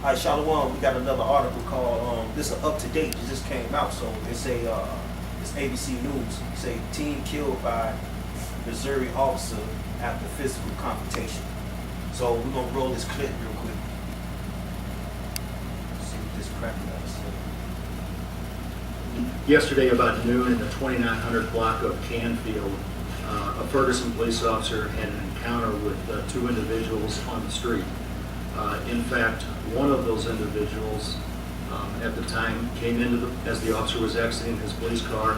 All right, Shalom, we got another article called, this is up to date, it just came out, so it's ABC News. It say teen killed by Missouri officer after physical confrontation. So we're gonna roll this clip real quick. See what this crap is. Yesterday about noon in the 2900 block of Canfield, a Ferguson police officer had an encounter with two individuals on the street. In fact, one of those individuals at the time came into as the officer was exiting his police car,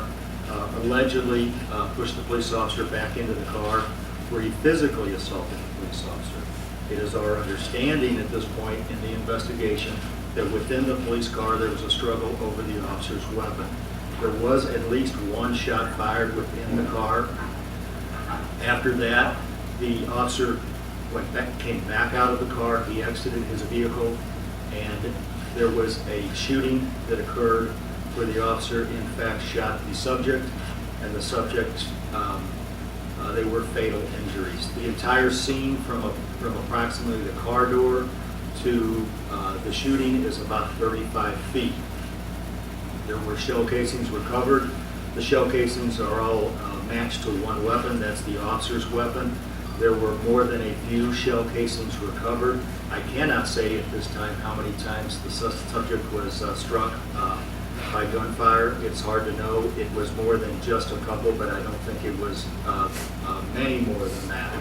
allegedly pushed the police officer back into the car where he physically assaulted the police officer. It is our understanding at this point in the investigation that within the police car there was a struggle over the officer's weapon. There was at least one shot fired within the car. After that, the officer came back out of the car, he exited his vehicle, and there was a shooting that occurred where the officer in fact shot the subject, and the subject, they were fatal injuries. The entire scene from approximately the car door to the shooting is about 35 feet. There were shell casings recovered. The shell casings are all matched to one weapon, that's the officer's weapon. There were more than a few shell casings recovered. I cannot say at this time how many times the subject was struck by gunfire. It's hard to know. It was more than just a couple, but I don't think it was many more than that.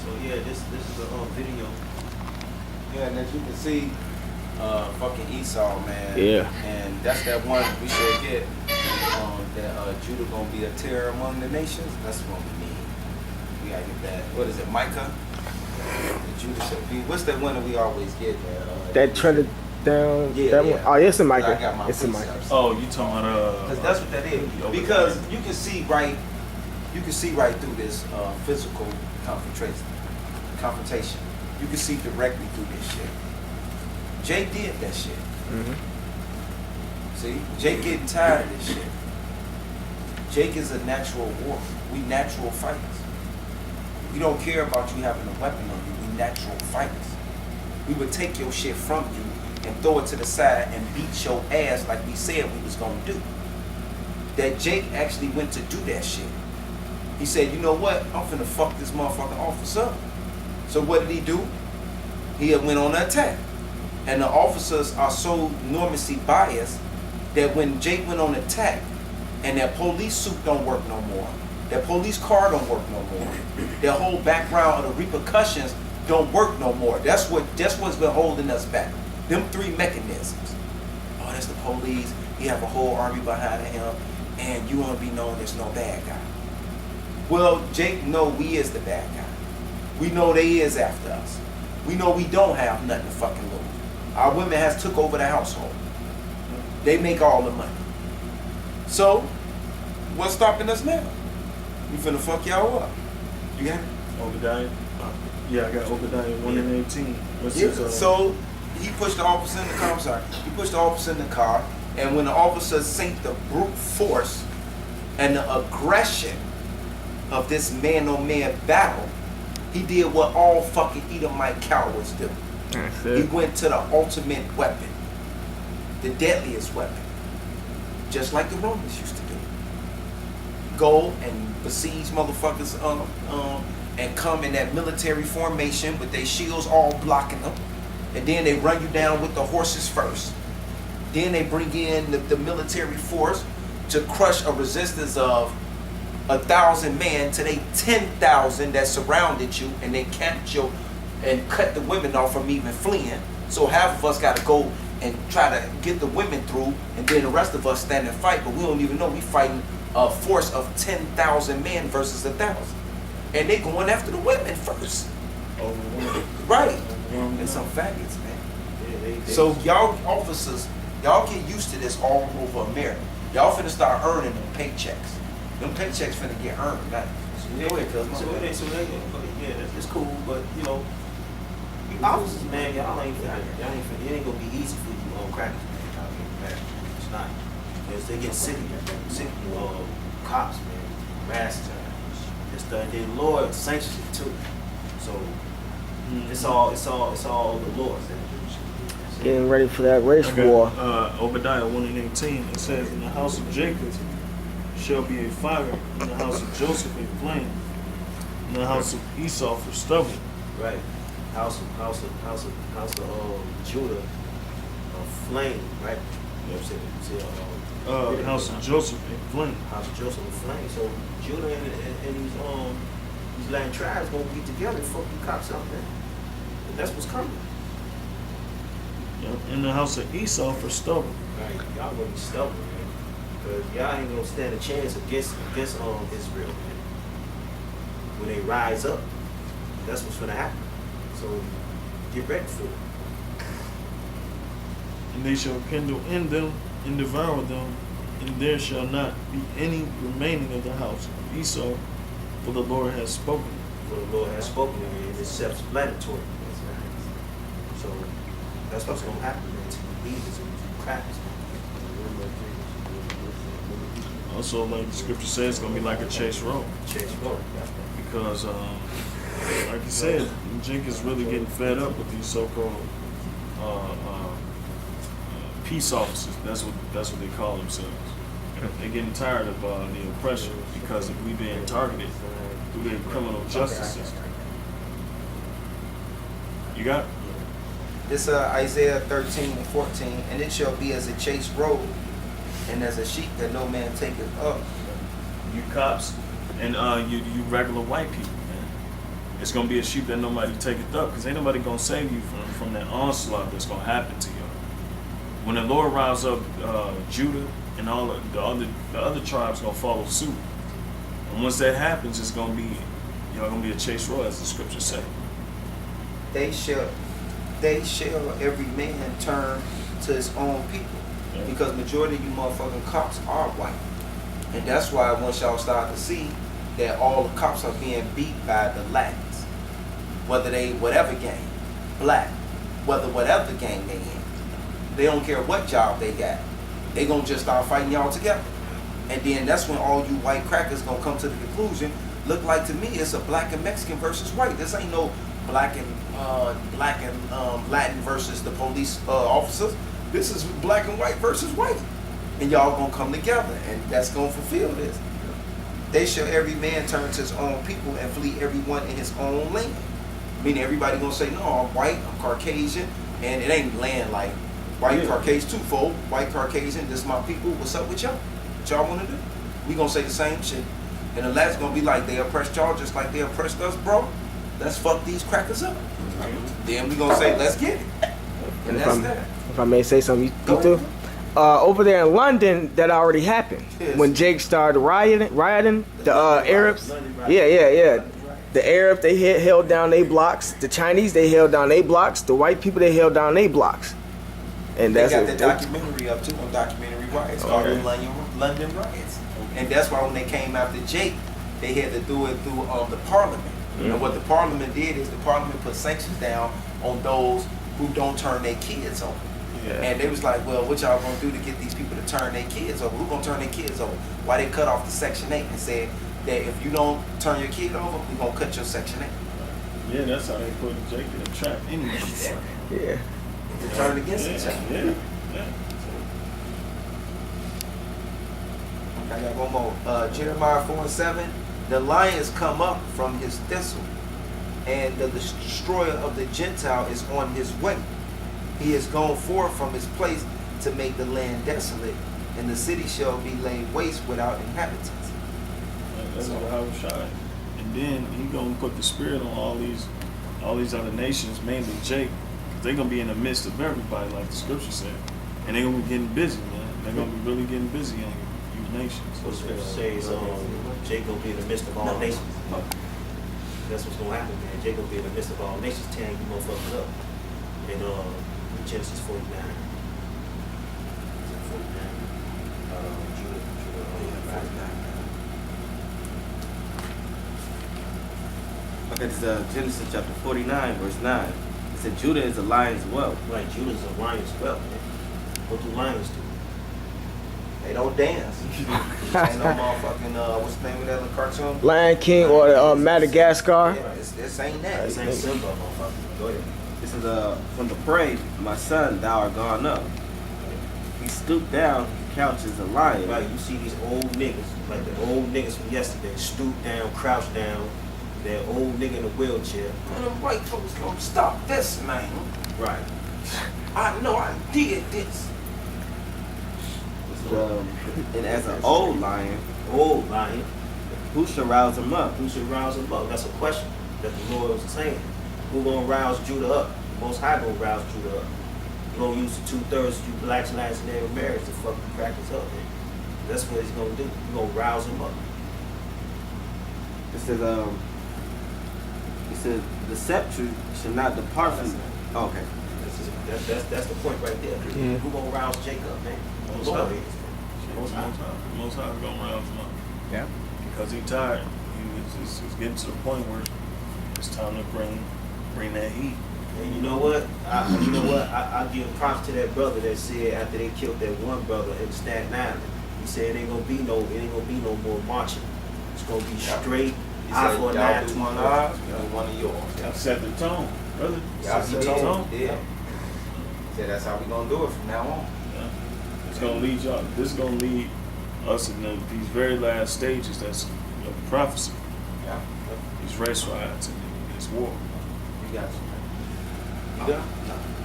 So yeah, this is a video. Yeah, and as you can see, fucking Esau, man. Yeah. And that's that one we should get. That Judah gonna be a terror among the nations. That's what we need. We gotta get that. What is it, Micah? Judah shall be. What's that one that we always get? That trended down. Yeah, that yeah. One? Oh, yeah, it's in I Micah. got my It's in Micah. precepts. Oh, you talking about Because that's what that is. Because you can see right through this physical confrontation. You can see directly through this shit. Jake did that shit. See, Jake getting tired of this shit. Jake is a natural warrior. We natural fighters. We don't care about you having a weapon on you. We natural fighters. We would take your shit from you and throw it to the side and beat your ass like we said we was gonna do. That Jake actually went to do that shit. He said, you know what? I'm finna fuck this motherfucking officer up. So what did he do? He went on an attack. And the officers are so enormously biased that when Jake went on attack and that police suit don't work no more, that police car don't work no more, their whole background of the repercussions don't work no more. That's what's been holding us back. Them three mechanisms. Oh, that's the police. He have a whole army behind him, and you want to be known as no bad guy. Well, Jake know we is the bad guy. We know they is after us. We know we don't have nothing to fucking lose. Our women has took over the household. They make all the money. So, what's stopping us now? We finna fuck y'all up. You got it? Obadiah? Yeah, I got Obadiah 1 and 18. What's Yeah. his, So he pushed the officer in the car. I'm sorry. He pushed the officer in the car, and when the officer seen the brute force and the aggression of this man-on-man battle, he did what all fucking Edomite cowards do. He went to the ultimate weapon, the deadliest weapon, just like the Romans used to do. Go and besiege motherfuckers and come in that military formation with their shields all blocking them. And then they run you down with the horses first. Then they bring in the military force to crush a resistance of 1,000 men to they 10,000 that surrounded you, and they camped you and cut the women off from even fleeing. So half of us got to go and try to get the women through, and then the rest of us stand and fight, but we don't even know we fighting a force of 10,000 men versus 1,000. And they going after the women first. Right. And some faggots, man. Yeah, So y'all officers, y'all get used to this all over America. Y'all finna start earning them paychecks. Them paychecks finna get earned. Not, go ahead, cuz. yeah, that's cool, but you know, you officers, man, y'all ain't finna, it ain't gonna be easy for you crackers, man. Y'all get back. It's not. Because they get sick of cops, man, mass time. And the Lord sanctions it too. So It's all the Lord. Getting ready for that race Okay. war. Obadiah 1:18. It says, "In the house of Jacob shall be a fire, in the house of Joseph a flame, in the house of Esau for stubble." Right. House of Judah, a flame. Right. You know what I'm saying? House of Joseph a flame. House of Joseph, a flame. So Judah and these land tribes gonna get together and fuck you cops up, man. And that's what's coming. Yep. In the house of Esau for stubble. Right. Y'all gonna be stubborn, man. Because y'all ain't gonna stand a chance against Israel, man. When they rise up, that's what's gonna happen. So get ready for it. And they shall kindle in them and devour them, and there shall not be any remaining of the house of Esau, for the Lord has spoken. For the Lord has spoken, and it's self-explanatory. So that's what's gonna happen, man. To you leaders and you crackers. Also, like the scripture says, it's gonna be like a chase road. Chase road. Because, like you said, Jink is really getting fed up with these so-called peace officers. That's what they call themselves. They're getting tired of the oppression because we being targeted through the criminal justice system. You got it? This Isaiah 13:14, and it shall be as a chased road, and as a sheep that no man taketh up. You cops and you regular white people, man. It's gonna be a sheep that nobody taketh up, because ain't nobody gonna save you from that onslaught that's gonna happen to you. When the Lord rises up Judah and all of the other tribes gonna follow suit. And once that happens, it's gonna be a chase road, as the scriptures say. They shall every man turn to his own people. Yeah. Because majority of you motherfucking cops are white. And that's why once y'all start to see that all the cops are being beat by the Latins, whether they whatever gang, black, whatever gang they in, they don't care what job they got, they gonna just start fighting y'all together. And then that's when all you white crackers gonna come to the conclusion, look like to me it's a black and Mexican versus white. This ain't no black and Latin versus the police officers. This is black and white versus white. And y'all gonna come together, and that's gonna fulfill this. They shall every man turn to his own people and flee everyone in his own land. Meaning everybody gonna say, no, I'm white, I'm Caucasian, and it ain't land like white, Yeah. Caucasian, twofold, white, Caucasian, this my people, what's up with y'all? What y'all wanna do? We gonna say the same shit. And the last gonna be like, they oppressed y'all just like they oppressed us, bro. Let's fuck these crackers up. Then we gonna say, let's get it. And that's that. If I may say something, Go you too. ahead. Over there in London, that already happened. Yes. When Jake started rioting, the Arabs. London Yeah. riots. The Arabs, they held down their blocks. The Chinese, they held down their blocks. The white people, they held down their blocks. And They that's got it. that documentary up too on documentary riots called the London riots. And that's why when they came after Jake, they had to do it through the parliament. And what the parliament did is the parliament put sanctions down on those who don't turn their kids over. Yeah. And they was like, well, what y'all gonna do to get these people to turn their kids over? Who gonna turn their kids over? Why they cut off the Section 8 and said that if you don't turn your kid over, we gonna cut your Section 8. Yeah, that's how they put Jake in a trap anyway. Yeah. To turn against each other. Yeah. I got one more. Jeremiah 4:7. The lions come up from his thistle, and the destroyer of the Gentile is on his way. He is gone forth from his place to make the land desolate, and the city shall be laid waste without inhabitants. That's what I was shot. And then he gonna put the spirit on all these other nations, mainly Jake. They're gonna be in the midst of everybody, like the scripture said, and they're gonna be getting busy, man. They're gonna be really getting busy on you nations. What the scripture says, Jake gonna be in the midst of all nations. That's what's gonna happen, man. Jake gonna be in the midst of all nations, tearing you motherfuckers up. And Genesis 49. Judah, Okay, this is Genesis chapter 49, verse 9. It said, Judah is a lion's whelp. Right, Judah's a lion's whelp, man. What do lions do? They don't dance. Ain't no motherfucking, what's the name of that little cartoon? Lion King or Madagascar. Yeah, this ain't that. This ain't Simba, motherfucker. Go ahead. This is from the parade, my son, thou art gone up. He stooped down, couches a lion. Right, you see these old niggas, like the old niggas from yesterday, stoop down, crouch down, that old nigga in a wheelchair. Man, them white folks gonna stop this, man. Right. I know I did this. And as an old lion, Old lion, who shall rouse him up? who should rouse him up? That's a question that the Lord was saying. Who gonna rouse Judah up? The Most High gonna rouse Judah up. He gonna use the 2/3 of you blacks last name of marriage to fucking crackers up, man. That's what he's gonna do. He's gonna rouse him up. It says, the scepter shall not depart from. Oh, okay. That's the point right there. Yeah. Who gonna rouse Jacob, man? The Most Lord High. is. Most High is gonna rouse him up. Yeah. Because he's tired. He's getting to the point where it's time to bring that heat. And you know what? I give props to that brother that said after they killed that one brother in Staten Island, he said it ain't gonna be no more marching. It's gonna be straight. He Eye said, for an y'all eye, do tooth one for an ours, eye. we do one of yours. That set the tone, brother. Y'all Set did. the tone. Yeah. He said that's how we gonna do it from now on. Yeah. It's gonna lead y'all. This is gonna lead us in these very last stages that's of prophecy. Yeah. These race riots and this war. You got you. You got?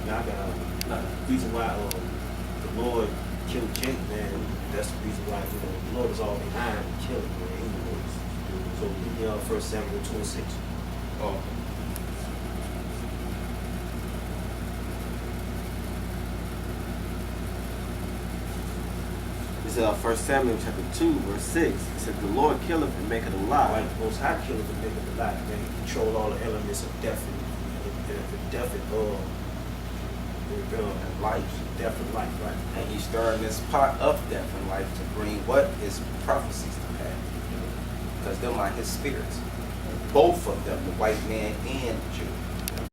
No, I got the reason why the Lord killed Jake, man. That's the reason why the Lord is all behind killing, man. He was. So we 1 Samuel 26. Oh. This is 1 Samuel chapter 2, verse 6. It says, the Lord killeth and maketh alive. Like the Most High killers and make it alive, man. He control all the elements of death and death and life, death and life, right? And he's stirring this pot of death and life to bring what? His prophecies to pass. Because them are his spirits. Both of them, the white man and the Jew.